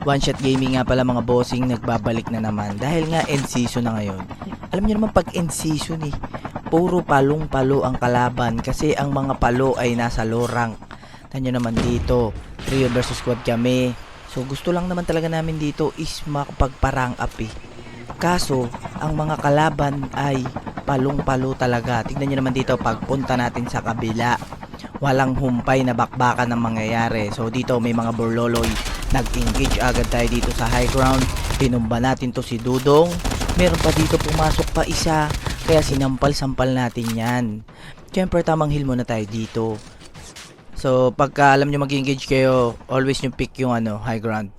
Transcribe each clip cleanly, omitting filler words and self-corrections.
One Shot Gaming nga pala mga bossing, nagbabalik na naman dahil nga end season na ngayon. Alam niyo naman pag end season puro palong-palo ang kalaban kasi ang mga palo ay nasa low rank. Tanyo naman dito, trio versus squad kami. So gusto lang naman talaga namin dito is makapagparang up Kaso, ang mga kalaban ay palong-palo talaga. Tignan nyo naman dito pagpunta natin sa kabila. Walang humpay na bakbakan ng mangyayari. So dito may mga burloloy. Nag-engage agad tayo dito sa high ground. Tinumba natin to si Dudong. Meron pa dito pumasok pa isa. Kaya sinampal-sampal natin yan. Siyempre tamang heal muna tayo dito. So pagka alam nyo mag-engage kayo, always nyo pick yung high ground.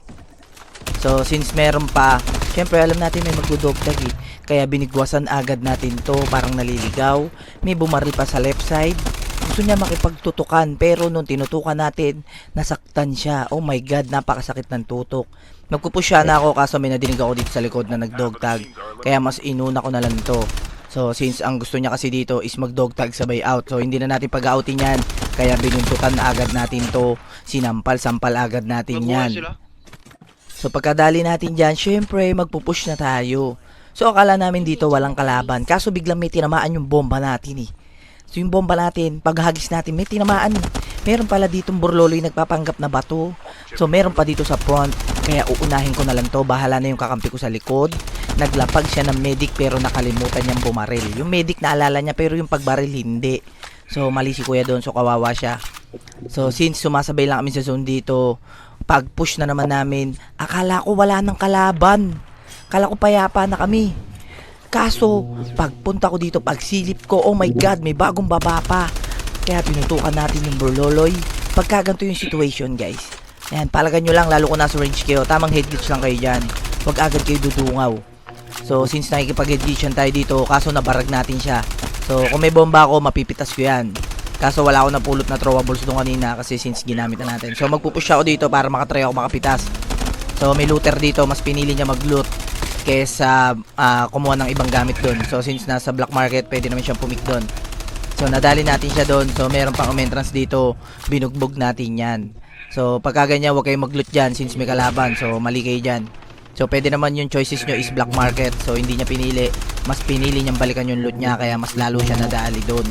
So since meron pa, siyempre alam natin may magdudogtag kaya binigwasan agad natin to, parang naliligaw. May bumaril pa sa left side. Gusto niya makipagtutukan pero nung tinutukan natin, nasaktan siya. Oh my god, napakasakit ng tutok. Nagpupush na ako kaso may nadinig ako dito sa likod na nagdogtag. Kaya mas inuna ko na lang to. So since ang gusto niya kasi dito is magdogtag sabay out. So hindi na natin pag-outin yan. Kaya binuntutan agad natin to. Sinampal-sampal agad natin yan. So pagkadali natin dyan, syempre magpupush na tayo. So akala namin dito walang kalaban. Kaso biglang may tinamaan yung bomba natin So yung bomba natin, paghagis natin, may tinamaan Meron pala ditong burloloy nagpapanggap na bato. So meron pa dito sa front. Kaya uunahin ko na lang to. Bahala na yung kakampi ko sa likod. Naglapag siya ng medic pero nakalimutan niyang bumaril. Yung medic naalala niya pero yung pagbaril hindi. So mali si kuya doon, so kawawa siya. So since sumasabay lang kami sa zone dito, pag push na naman namin, akala ko wala nang kalaban. Akala ko payapa na kami. Kaso pagpunta ko dito, pagsilip ko, oh my god, may bagong baba pa. Kaya pinutukan natin yung burloloy. Pagka ganito yung situation guys, ayan, palagan nyo lang, lalo kung nasa range kayo. Tamang head glitch lang kayo dyan. Huwag agad kayo dudungaw. So since nakikipag head glitchan tayo dito, kaso nabarag natin siya. So kung may bomba ako, mapipitas ko yan. Kaso wala ako napulot na throwables doon kanina kasi since ginamit na natin. So magpupush ako dito para makatry ako makapitas. So may looter dito, mas pinili niya mag-loot kesa kumuha ng ibang gamit doon. So since nasa black market, pwede naman siyang pumik doon. So nadali natin siya doon. So meron pang entrance dito, binugbog natin yan. So pagka ganyan, huwag kayong mag-loot dyan since may kalaban. So mali kayo dyan. So pwede naman yung choices nyo is black market. So hindi niya pinili, mas pinili niyang balikan yung loot niya, kaya mas lalo siya nadali doon.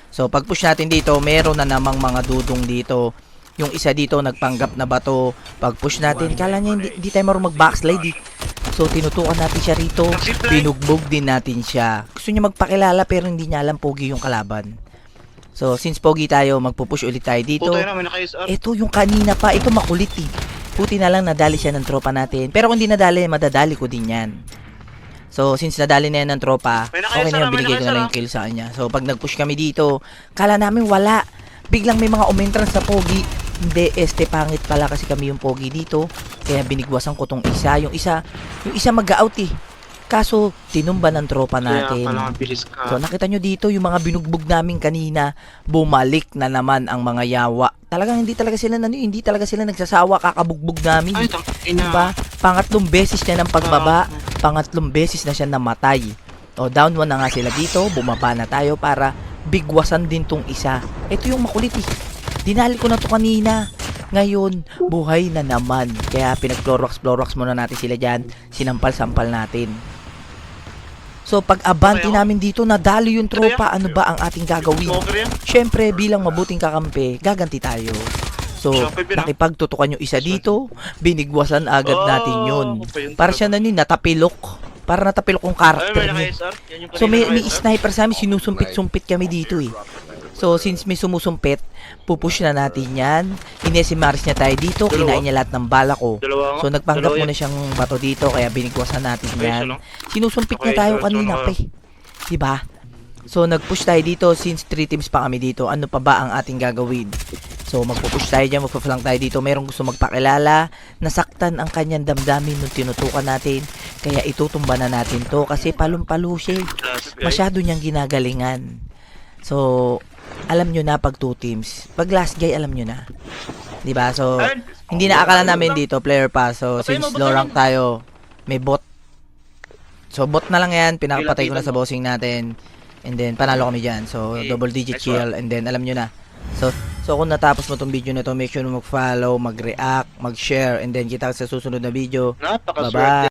So pag push natin dito, meron na namang mga dudong dito. Yung isa dito nagpanggap na bato. Pag push natin, kala niya hindi tayo marunong mag-backslide So tinutukan natin siya rito, binugbog din natin siya. Gusto niya magpakilala pero hindi niya alam pogi yung kalaban. So since pogi tayo, magpupush ulit tayo dito. Ito yung kanina pa, ito makulit Puti na lang nadali siya ng tropa natin. Pero kung di nadali, madadali ko din yan. So since nadali na yan ng tropa, okay na yun, binigay ko na lang yung kill sa kanya. So pag nag-push kami dito, kala namin wala. Biglang may mga umentrance sa pogi. Hindi, pangit pala kasi kami yung pogi dito. Kaya binigwasan ko tong isa. Yung isa mag-out Kaso, tinumba ng tropa natin. So nakita nyo dito, yung mga binugbog namin kanina, bumalik na naman ang mga yawa. Talagang hindi talaga sila nagsasawa kakabugbog namin. Diba? Pangatlong beses niya ng pagbaba, pangatlong beses na siya namatay. O down 1 na nga sila dito, bumaba na tayo para bigwasan din tong isa. Ito yung makulit Dinali ko na to kanina. Ngayon, buhay na naman. Kaya pinag-floorwax muna natin sila dyan. Sinampal-sampal natin. So pag abanti namin dito, nadali yung tropa, ano ba ang ating gagawin? Syempre, bilang mabuting kakampi, gaganti tayo. So, nakipagtutukan yung isa dito, binigwasan agad natin yun. Para siya natapilok. Para natapilok yung karakter niya. So, may sniper sa amin, sinusumpit-sumpit kami dito So, since may sumusumpit, pupush na natin yan. Inesimaris niya tayo dito, kinain niya lahat ng bala ko. So, nagpanggap muna siyang bato dito, kaya binigwasan natin yan. Sinusumpit niya tayo kanina, diba? So, nagpush tayo dito, since 3 teams pa kami dito, ano pa ba ang ating gagawin? So, magpupush tayo dyan, magpa-flank tayo dito. Merong gusto magpakilala, nasaktan ang kanyang damdamin nung tinutukan natin. Kaya itutumba na natin to, kasi palong-palo siya. Masyado niyang ginagalingan. So, alam nyo na pag 2 teams. Pag last guy, alam nyo na. Diba? So, hindi na akala namin dito, player pa. So, since low rank tayo, may bot. So, bot na lang yan. Pinakapatay ko na sa bossing natin. And then, panalo kami dyan. So, double digit kill. And then, alam nyo na. So, So kung natapos mo tong video na to, make sure na mag-follow, mag-react, mag-share, and then kita sa susunod na video. Napakaswerte. Bye-bye!